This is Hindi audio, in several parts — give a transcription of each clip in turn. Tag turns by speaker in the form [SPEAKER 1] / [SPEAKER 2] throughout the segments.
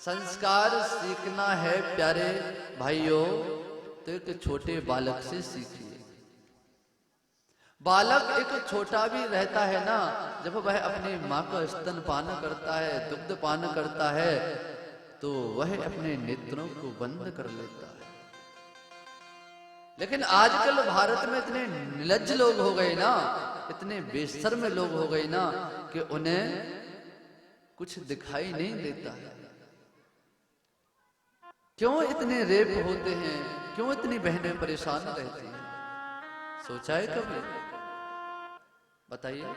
[SPEAKER 1] संस्कार सीखना है प्यारे भाइयों तो एक छोटे बालक से सीखिए। बालक एक छोटा भी रहता है ना, जब वह अपनी माँ का स्तनपान करता है, दुग्ध पान करता है, तो वह अपने नेत्रों को बंद कर लेता है। लेकिन आजकल भारत में इतने निर्लज्ज लोग हो गए ना, इतने बेशर्म लोग हो गए ना कि उन्हें कुछ दिखाई नहीं देता है। क्यों इतने रेप होते हैं, क्यों इतनी बहनें परेशान रहती हैं? सोचा है कभी? बताइए।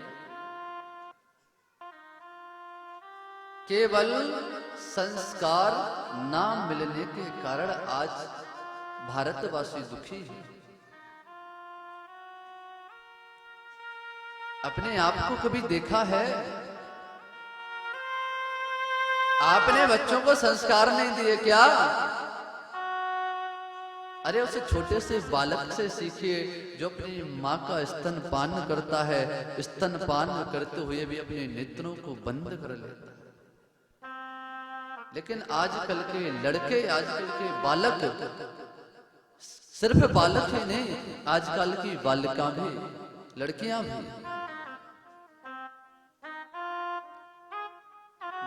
[SPEAKER 1] केवल संस्कार ना मिलने के कारण आज भारतवासी दुखी है। अपने आप को कभी देखा है? आपने बच्चों को संस्कार नहीं दिए क्या? अरे उसे छोटे से बालक से सीखिए जो अपनी माँ का स्तनपान करता है, स्तनपान करते हुए भी अपने नेत्रों को बंद कर लेता है। लेकिन आजकल के लड़के, आजकल के बालक, सिर्फ बालक ही नहीं, आजकल की बालिका भी, लड़कियां भी,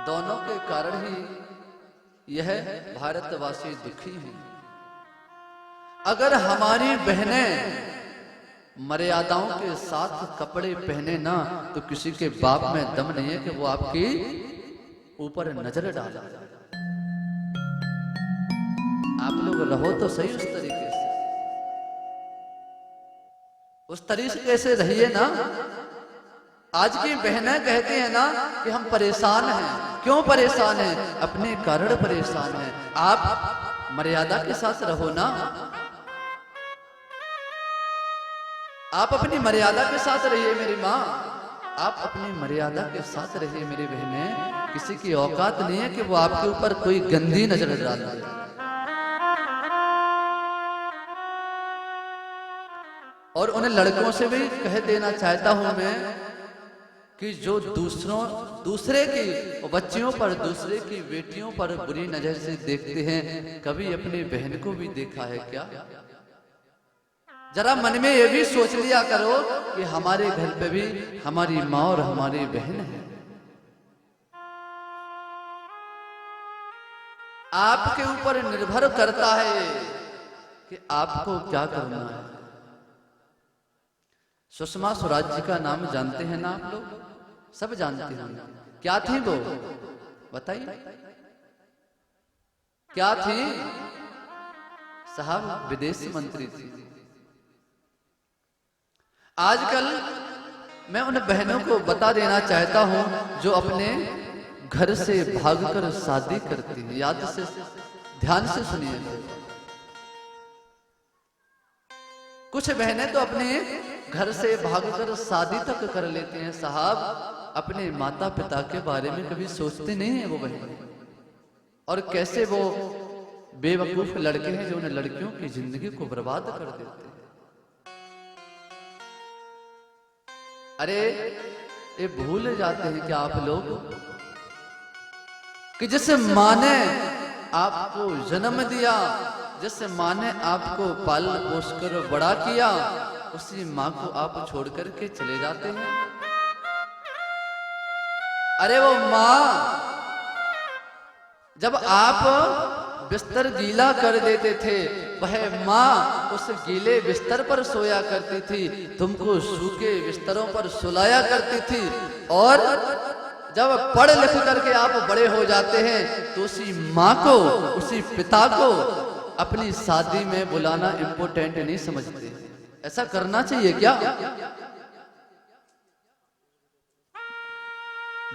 [SPEAKER 1] दोनों के कारण ही यह भारतवासी दुखी हैं। अगर हमारी बहनें मर्यादाओं के साथ कपड़े पहने ना, तो किसी के बाप में दम नहीं है कि वो आपकी ऊपर नजर डाला। आप लोग रहो तो सही उस तरीके से, उस तरीके से रहिए ना। आज की बहनें कहती हैं ना कि हम परेशान हैं। क्यों परेशान हैं? अपने कारण परेशान हैं। आप मर्यादा के साथ रहो ना, आप अपनी मर्यादा के साथ रहिए मेरी माँ, आप अपनी मर्यादा के साथ रहिए मेरी बहनें। किसी की औकात नहीं है कि वो आपके ऊपर कोई गंदी नजर डाल दे। और उन लड़कों से भी कह देना चाहता हूं मैं कि जो दूसरे की बच्चियों पर, दूसरे की बेटियों पर बुरी नजर से देखते हैं, कभी अपनी बहन को भी देखा है क्या? जरा मन में ये भी सोच लिया करो कि हमारे घर पे भी हमारी माँ और हमारी बहन है। आपके ऊपर निर्भर करता है कि आपको क्या करना है। सुषमा स्वराज जी का नाम जानते हैं ना आप लोग? सब जानते हैं। क्या थी वो? बताइए क्या थी? साहब विदेश मंत्री थी। आजकल मैं उन बहनों को बता देना चाहता हूं जो अपने घर से भागकर शादी करती हैं। याद से, ध्यान से सुनिए। कुछ बहनें तो अपने घर से भागकर शादी तक कर लेते हैं। साहब अपने माता पिता के बारे में कभी सोचते नहीं है वो बहनें। और कैसे वो बेवकूफ लड़के हैं जो उन लड़कियों की जिंदगी को बर्बाद कर देते हैं। अरे ये भूल जाते हैं कि आप लोग कि जिस माँ ने आपको जन्म दिया, जिस माँ ने आपको पाल पोस कर बड़ा किया, उसी माँ को आप छोड़ करके चले जाते हैं। अरे वो माँ जब आप बिस्तर गीला कर देते थे, वह माँ उस गीले बिस्तर पर सोया करती थी, तुमको सूखे बिस्तरों पर सुलाया करती थी। और जब पढ़ लिख करके आप बड़े हो जाते हैं तो उसी माँ को, उसी पिता को अपनी शादी में बुलाना इम्पोर्टेंट नहीं समझते। ऐसा करना चाहिए क्या?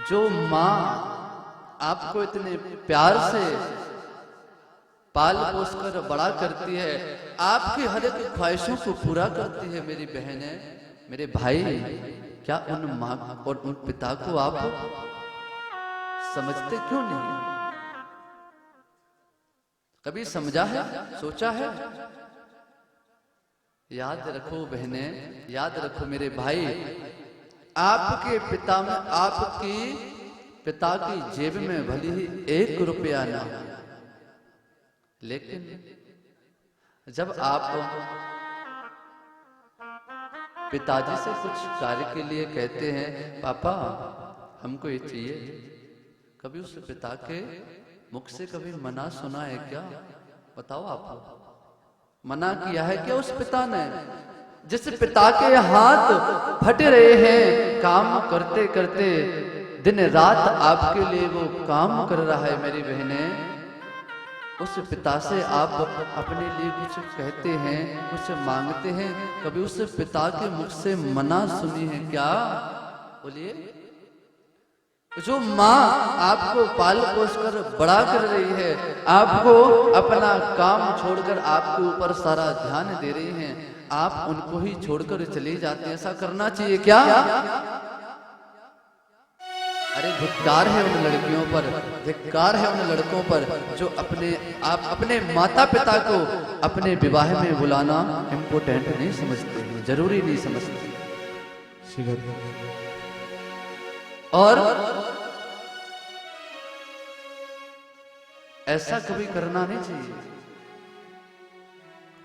[SPEAKER 1] जो माँ आपको इतने प्यार से पाल पोस कर बड़ा करती है, आपकी हर एक ख्वाहिशों को पूरा करती है, मेरी बहनें, मेरे भाई, क्या उन माँ और उन पिता को आप समझते क्यों नहीं? कभी समझा है, सोचा है? याद रखो बहनें, याद रखो मेरे भाई, आपके पिता में आपकी पिता की जेब में भले ही 1 रुपया ना हो, लेकिन जब आप पिताजी से कुछ कार्य के लिए कहते हैं, पापा हमको ये चाहिए, कभी उस पिता के मुख से कभी मना सुना है क्या? बताओ आप, मना किया है क्या उस पिता ने? जिस पिता के हाथ फट रहे हैं काम करते करते, दिन रात आपके लिए वो काम कर रहा है मेरी बहने, उस पिता से आप अपने लिए कुछ कहते हैं, कुछ मांगते हैं, कभी उस पिता के मुख से मना सुनी है क्या? बोलिए। जो माँ आपको पाल पोस कर बड़ा कर रही है, आपको अपना काम छोड़कर आपके ऊपर सारा ध्यान दे रही हैं, आप उनको ही छोड़कर चले जाते हैं, ऐसा करना चाहिए क्या? अरे धिक्कार है उन लड़कियों पर, धिक्कार है उन लड़कों पर जो अपने माता पिता को अपने विवाह में बुलाना इम्पोर्टेंट नहीं समझते हैं, जरूरी नहीं समझते। और ऐसा कभी करना नहीं चाहिए।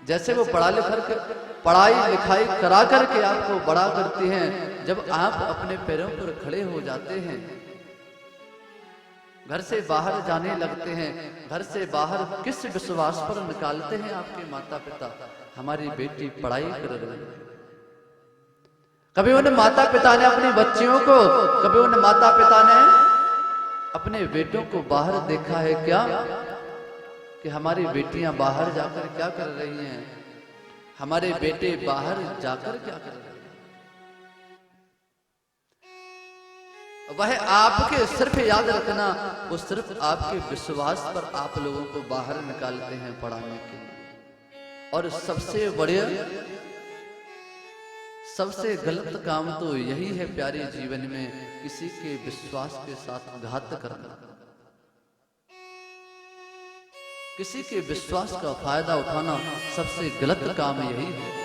[SPEAKER 1] जैसे वो पढ़ाई लिखाई करा करके आपको बड़ा करती हैं, जब आप अपने पैरों पर खड़े हो जाते हैं, घर से बाहर जाने लगते हैं, घर से बाहर किस विश्वास पर निकालते हैं आपके माता पिता? हमारी बेटी पढ़ाई कर रही है। कभी उन माता पिता ने अपनी बच्चियों को, कभी उन माता पिता ने अपने बेटों को बाहर देखा है क्या कि हमारी बेटियां बाहर जाकर क्या कर रही हैं, हमारे बेटे बाहर जाकर क्या कर रहे हैं? वह आपके सिर्फ याद रखना, वो सिर्फ आपके विश्वास पर आप लोगों को बाहर निकालते हैं पढ़ाने के लिए। और सबसे गलत काम तो यही है प्यारे जीवन में, किसी के विश्वास के साथ घात करना, किसी के विश्वास का फायदा उठाना, सबसे गलत काम यही है।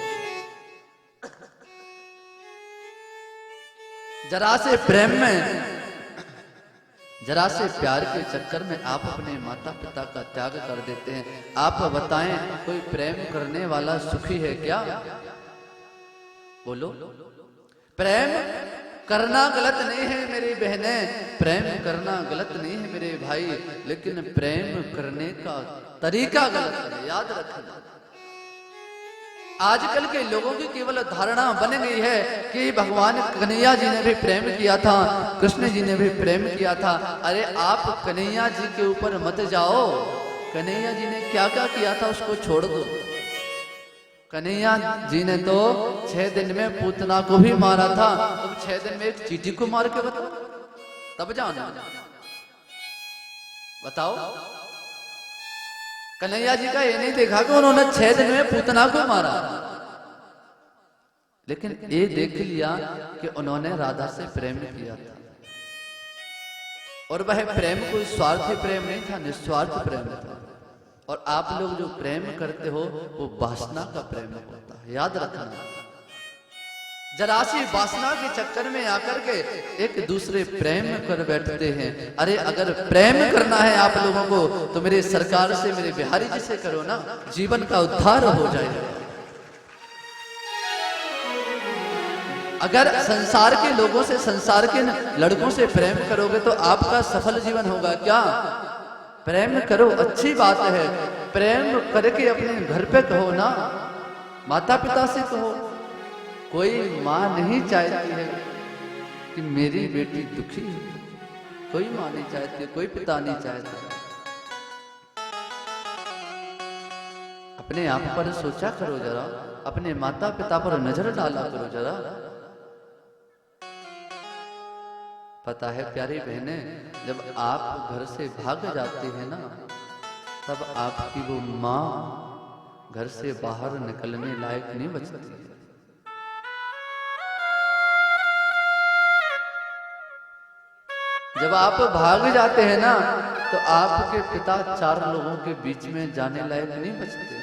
[SPEAKER 1] जरा से प्रेम में, जरा से प्यार के चक्कर में आप अपने माता पिता का त्याग कर देते हैं। आप बताएं, कोई प्रेम करने वाला सुखी है क्या? बोलो। प्रेम करना गलत नहीं है मेरी बहनें, प्रेम करना गलत नहीं है मेरे भाई, लेकिन प्रेम करने का तरीका गलत है, याद रखना। आजकल के लोगों की केवल धारणा बन गई है कि भगवान कन्हैया जी ने भी प्रेम किया था, कृष्ण जी ने भी प्रेम किया था। अरे आप कन्हैया जी के ऊपर मत जाओ, कन्हैया जी ने क्या क्या किया था उसको छोड़ दो। कन्हैया जी ने तो 6 दिन में पूतना को भी मारा था, तुम 6 दिन में एक चींटी को मार के बताओ, तब जाना। बताओ, कन्हैया जी का ये नहीं देखा कि उन्होंने 6 दिन में पूतना को मारा, लेकिन ये देख लिया कि उन्होंने राधा से प्रेम किया था। और वह प्रेम कोई स्वार्थी प्रेम नहीं था, निस्वार्थ प्रेम था। और आप लोग जो प्रेम करते हो वो वासना का प्रेम होता है, याद रखना। जरा सी वासना के चक्कर में आकर के एक दूसरे प्रेम कर बैठते हैं। अरे अगर प्रेम करना है आप लोगों को तो मेरे सरकार से, मेरे बिहारी जी से करो ना, जीवन का उद्धार हो जाएगा। अगर संसार के लोगों से, संसार के लड़कों से प्रेम करोगे तो आपका सफल जीवन होगा क्या? प्रेम करो, अच्छी बात है, प्रेम करके अपने घर पे कहो ना, माता पिता से कहो। कोई माँ नहीं चाहती है कि मेरी बेटी दुखी है, कोई माँ नहीं चाहती, कोई पिता नहीं चाहता। अपने आप पर सोचा करो जरा, अपने माता पिता पर नजर डाला करो जरा। पता है प्यारी बहनें, जब आप घर से भाग जाते हैं ना, तब आपकी वो माँ घर से बाहर निकलने लायक नहीं बचती है। जब आप भाग जाते हैं ना, तो आपके पिता 4 लोगों के बीच में जाने लायक नहीं बचते।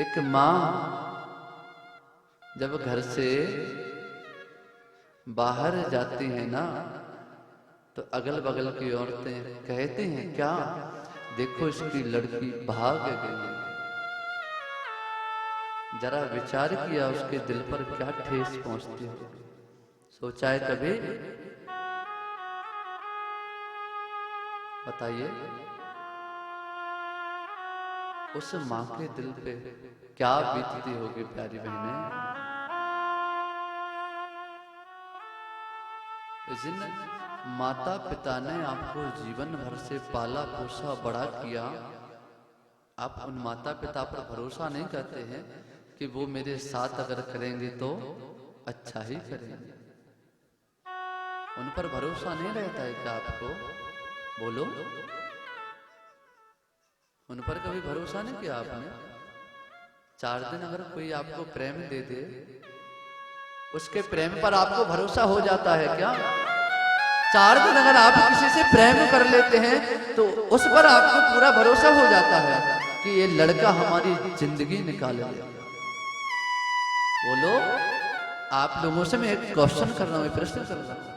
[SPEAKER 1] एक माँ जब घर से बाहर जाती हैं ना तो अगल बगल की औरतें कहती हैं क्या, देखो इसकी लड़की भाग गई है। जरा विचार किया उसके दिल पर क्या ठेस पहुंचती है, सोचा है कभी? बताइए उस माँ के दिल पे क्या बीतती होगी प्यारी बहनें। जिन माता पिता ने आपको जीवन भर से पाला पोसा बड़ा किया, आप उन माता पिता पर भरोसा नहीं करते हैं कि वो मेरे साथ अगर करेंगे तो अच्छा ही करेंगे। उन पर भरोसा नहीं रहता है क्या आपको? बोलो, उन पर कभी भरोसा नहीं किया आपने? 4 दिन अगर कोई आपको प्रेम दे दे, उसके प्रेम पर आपको भरोसा हो जाता है क्या? 4 दिन अगर आप किसी से प्रेम कर लेते हैं तो उस पर आपको पूरा भरोसा हो जाता है कि ये लड़का हमारी जिंदगी निकालेगा। बोलो, आप लोगों से मैं एक क्वेश्चन कर रहा हूं, प्रश्न कर रहा हूं।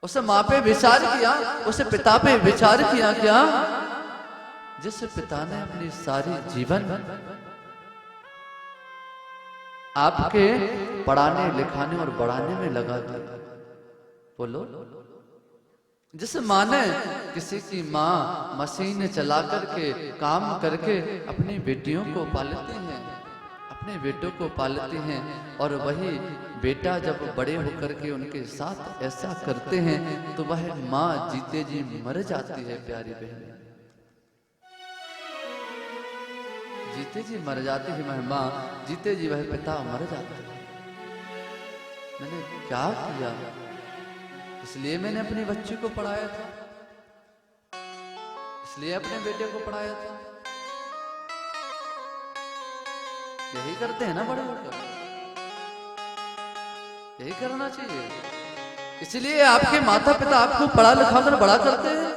[SPEAKER 1] उस माँ पे विचार किया, उस पिता पे विचार किया क्या, जिस पिता ने अपनी सारी जीवन आपके पढ़ाने लिखाने और बढ़ाने में लगा दिया। बोलो, जिस माँ ने, किसी की माँ मशीन चला करके काम करके अपनी बेटियों को पालती हैं, अपने बेटों को पालती हैं, और वही बेटा जब बड़े होकर के उनके साथ ऐसा करते हैं तो वह माँ जीते जी मर जाती है। प्यारी बहन, जीते जी मर जाती है वह माँ, जीते जी वह पिता मर जाता है। मैंने क्या किया? इसलिए मैंने अपने बच्चे को पढ़ाया था, इसलिए अपने बेटे को पढ़ाया था। यही करते हैं ना बड़े होकर, यही करना चाहिए। इसलिए आपके माता पिता आपको पढ़ा लिखा कर बड़ा करते हैं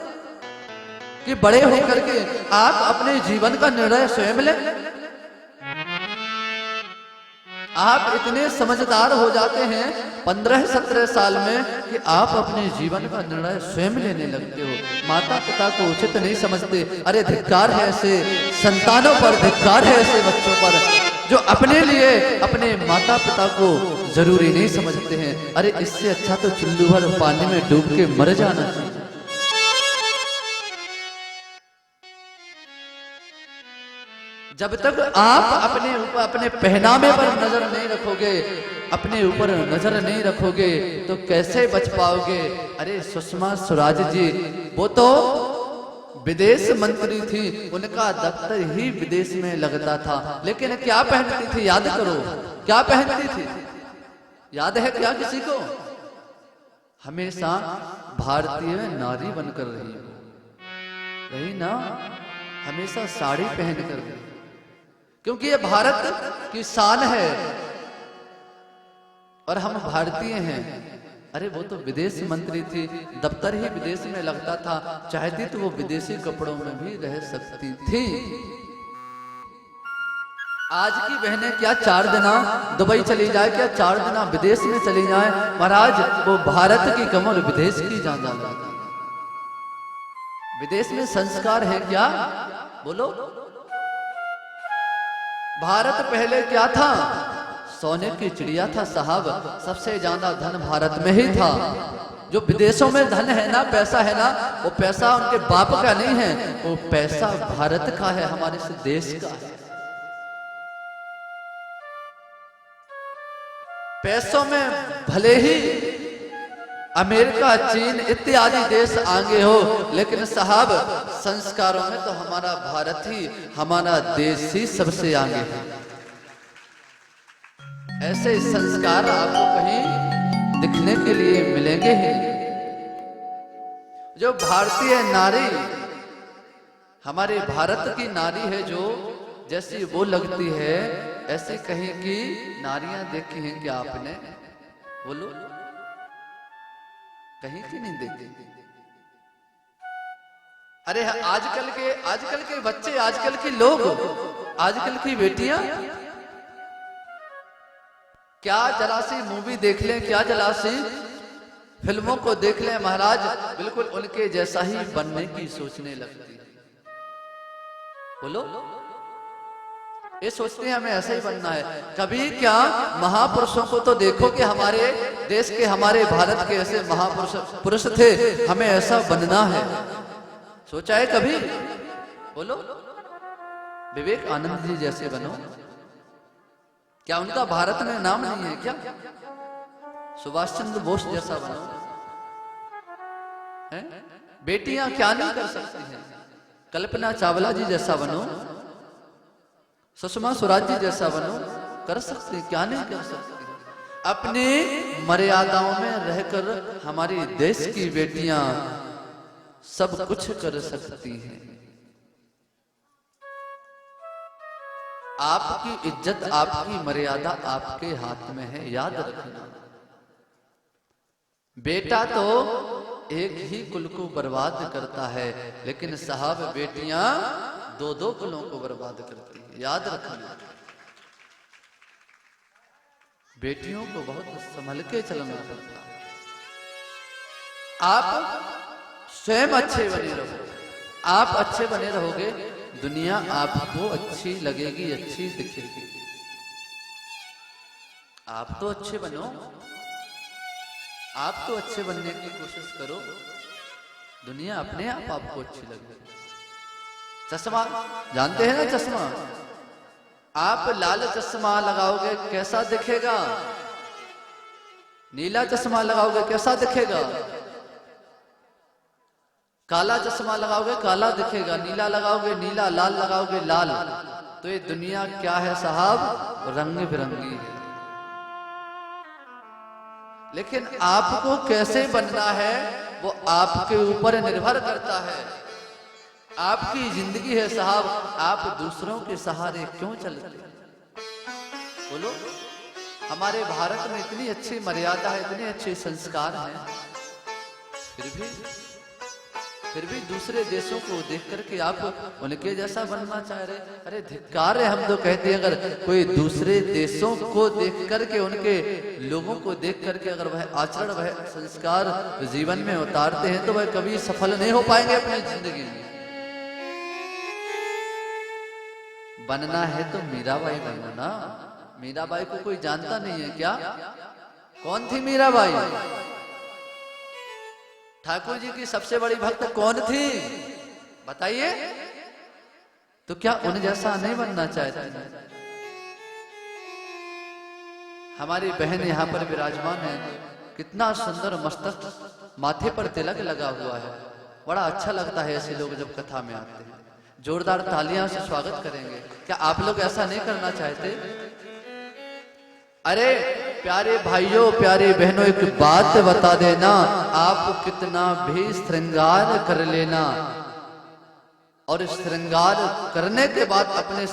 [SPEAKER 1] कि बड़े होकर के आप अपने जीवन का निर्णय स्वयं लें। आप इतने समझदार हो जाते हैं 15-17 साल में कि आप अपने जीवन का निर्णय स्वयं लेने लगते हो। माता पिता को उचित नहीं समझते। अरे धिक्कार है ऐसे संतानों पर, धिक्कार है ऐसे बच्चों पर जो अपने लिए अपने माता पिता को जरूरी नहीं समझते हैं। अरे इससे अच्छा तो चुल्लू भर पानी में डूब के मर जाना चाहिए। जब तक आप अपने ऊपर, अपने पहनावे पर नजर नहीं रखोगे, अपने ऊपर नजर नहीं रखोगे तो कैसे बच पाओगे? अरे सुषमा स्वराज जी, वो तो विदेश मंत्री थी, उनका दफ्तर ही विदेश में लगता था, लेकिन क्या पहनती थी याद करो? क्या पहनती थी याद है क्या किसी को? हमेशा भारतीय नारी बनकर रही ना, हमेशा साड़ी पहनकर रही, क्योंकि ये भारत की शान है और हम भारतीय हैं। अरे वो तो विदेश मंत्री थी, दफ्तर ही विदेश में लगता था, चाहती तो वो विदेशी कपड़ों में भी रह सकती थी। आज की बहनें क्या 4 दिना दुबई चली जाए, क्या 4 दिना विदेश में चली जाए, महाराज वो भारत की कमर विदेश की जा जाती। विदेश में संस्कार है क्या? बोलो, भारत पहले क्या था? सोने की चिड़िया था साहब। सबसे ज्यादा धन भारत में ही था। जो विदेशों में धन है ना, पैसा है ना, वो पैसा उनके बाप का नहीं है, वो पैसा भारत का है, हमारे से देश का है। पैसों में भले ही अमेरिका, चीन इत्यादि देश आगे हो, लेकिन साहब संस्कारों में तो हमारा भारत ही, हमारा देश ही सबसे आगे है। ऐसे संस्कार आपको कहीं दिखने के लिए मिलेंगे ही। जो भारतीय नारी, हमारे भारत की नारी है, जो जैसी वो लगती है ऐसी कहीं की नारियां देखी हैं क्या आपने? बोलो, कहीं की नहीं देखी। अरे आजकल के बच्चे, आजकल के लोग, आजकल की बेटियां क्या जरा सी मूवी देख लें, क्या जरा सी फिल्मों को देख लें महाराज, बिल्कुल उनके जैसा ही बनने की सोचने लगती है। बोलो, ये सोचते हैं हमें ऐसा ही बनना है। कभी क्या महापुरुषों को तो देखो कि हमारे देश के, हमारे भारत के ऐसे महापुरुष थे, हमें ऐसा बनना है। सोचा है कभी? बोलो, विवेकानंद जी जैसे बनो। क्या उनका भारत में नाम नहीं है क्या? सुभाष चंद्र बोस जैसा बनो। है? बेटियां क्या नहीं कर सकती हैं? कल्पना चावला जी जैसा बनो, सुषमा स्वराज जी जैसा बनो। कर सकते, क्या नहीं कर सकते? अपनी मर्यादाओं में रहकर हमारी देश की बेटियां सब कुछ कर सकती हैं। आपकी इज्जत, आपकी मर्यादा आपके हाथ में है, याद रखना। बेटा तो एक ही कुल को बर्बाद करता है, लेकिन साहब बेटियां दो दो कुलों को बर्बाद करती है, याद रखना। बेटियों को बहुत संभल के चलना पड़ता है। आप स्वयं अच्छे बने रहो, आप अच्छे बने रहोगे, दुनिया आपको अच्छी लगेगी, अच्छी दिखेगी। आप तो अच्छे बनो, आप तो अच्छे बनने की कोशिश करो, दुनिया अपने आप आपको अच्छी लगेगी। चश्मा जानते हैं ना? चश्मा, आप लाल चश्मा लगाओगे कैसा दिखेगा? नीला चश्मा लगाओगे कैसा दिखेगा? काला चश्मा लगाओगे काला दिखेगा, नीला लगाओगे नीला, लाल लगाओगे लाल। तो ये दुनिया क्या है साहब? रंग बिरंगी है। लेकिन आपको कैसे बनना है वो आपके ऊपर निर्भर करता है। आपकी जिंदगी है साहब, आप दूसरों के सहारे क्यों चलते? बोलो, हमारे भारत में इतनी अच्छी मर्यादा है, इतने अच्छे संस्कार हैं, फिर भी दूसरे देशों को देख करके आप उनके जैसा बनना चाह रहे। अरे धिक्कार है, हम तो कहते हैं अगर कोई दूसरे देशों को देख करके, उनके लोगों को देख करके अगर वह आचरण, वह संस्कार जीवन में उतारते हैं तो वह कभी सफल नहीं हो पाएंगे अपनी जिंदगी में। बनना है तो मीराबाई बनो ना। मीराबाई को कोई जानता नहीं है क्या? कौन थी मीराबाई? ठाकुर जी की सबसे बड़ी भक्त कौन थी बताइए? तो क्या उन जैसा नहीं बनना चाहते? हमारी बहन यहाँ पर विराजमान है, कितना सुंदर मस्तक, माथे पर तिलक लगा हुआ है। बड़ा अच्छा लगता है ऐसे लोग जब कथा में आते हैं। जोरदार तालियां से स्वागत करेंगे। क्या आप लोग ऐसा नहीं करना चाहते? अरे प्यारे भाइयों, प्यारे बहनों, एक बात बता देना, आप कितना भी श्रृंगार कर लेना और श्रृंगार करने के बाद अपने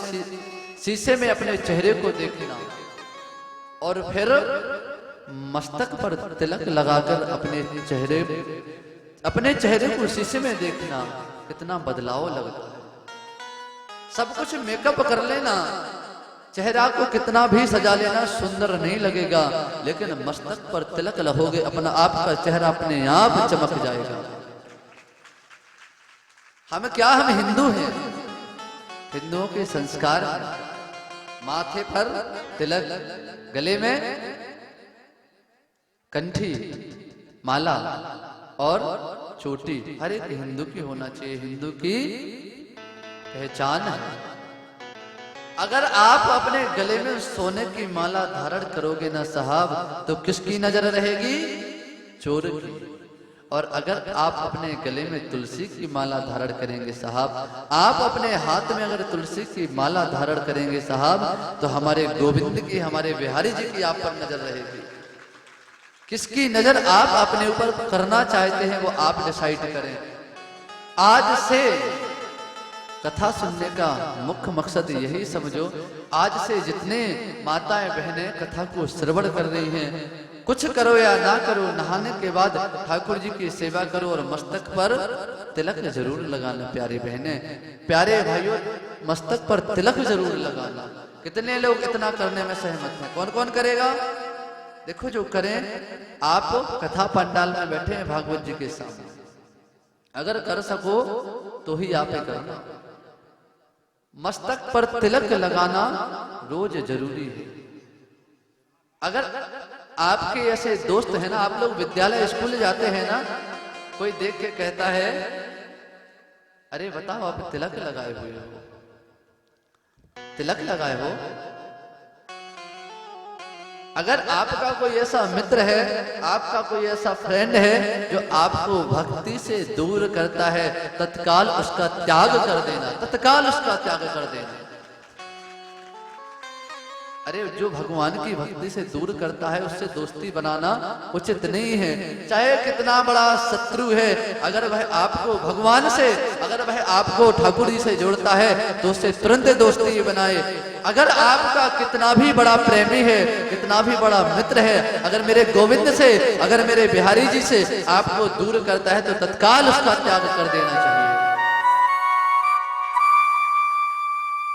[SPEAKER 1] शीशे में अपने चेहरे को देखना और फिर मस्तक पर तिलक लगाकर अपने चेहरे को शीशे में देखना, कितना बदलाव लगता है। सब कुछ मेकअप कर लेना, चेहरा को कितना भी सजा लेना, सुंदर नहीं लगेगा, लेकिन मस्तक पर तिलक लगोगे, अपना आपका चेहरा अपने आप चमक जाएगा। हम क्या, हम हिंदू हैं, हिंदुओं के संस्कार, माथे पर तिलक, गले में कंठी, माला और चोटी हर एक हिंदू की होना चाहिए, हिंदू की पहचान है। अगर आप अपने गले में सोने की माला धारण करोगे ना साहब, तो किसकी नजर रहेगी? चोर की। और अगर आप अपने गले में तुलसी की माला धारण करेंगे साहब, आप अपने हाथ में अगर तुलसी की माला धारण करेंगे साहब, तो हमारे गोविंद की, हमारे बिहारी जी की आप पर नजर रहेगी। किसकी नजर आप अपने ऊपर करना चाहते हैं वो आप डिसाइड करें। आज से कथा सुनने का मुख्य मकसद यही समझो, आज से जितने माताएं बहनें कथा को श्रवण कर रही हैं, कुछ करो या ना करो, नहाने के बाद ठाकुर जी की सेवा करो और मस्तक पर तिलक जरूर लगाना। प्यारी बहनें, प्यारे भाइयों, मस्तक पर तिलक जरूर लगाना। कितने लोग इतना करने में सहमत हैं? कौन कौन करेगा? देखो जो करें, आप कथा पंडाल में बैठे हैं भागवत जी के सामने, अगर कर सको तो ही आप ही करना। मस्तक पर तिलक लगाना रोज जरूरी है। अगर आपके ऐसे दोस्त हैं ना, आप लोग विद्यालय स्कूल जाते हैं ना, कोई देख के कहता है अरे बताओ आप तिलक लगाए हुए हो, तिलक लगाए हो। अगर आपका कोई ऐसा मित्र है, आपका कोई ऐसा फ्रेंड है जो आपको भक्ति से दूर करता है, तत्काल उसका त्याग कर देना, तत्काल उसका त्याग कर देना। अरे जो भगवान की भक्ति से दूर करता है उससे दोस्ती बनाना उचित नहीं है, चाहे कितना बड़ा शत्रु है। अगर वह आपको भगवान से, अगर वह आपको ठाकुर जी से जोड़ता है तो उससे तुरंत दोस्ती बनाए। अगर आपका कितना भी बड़ा प्रेमी है, कितना भी बड़ा मित्र है, अगर मेरे गोविंद से, अगर मेरे बिहारी जी से आपको दूर करता है तो तत्काल उसका त्याग कर देना चाहिए।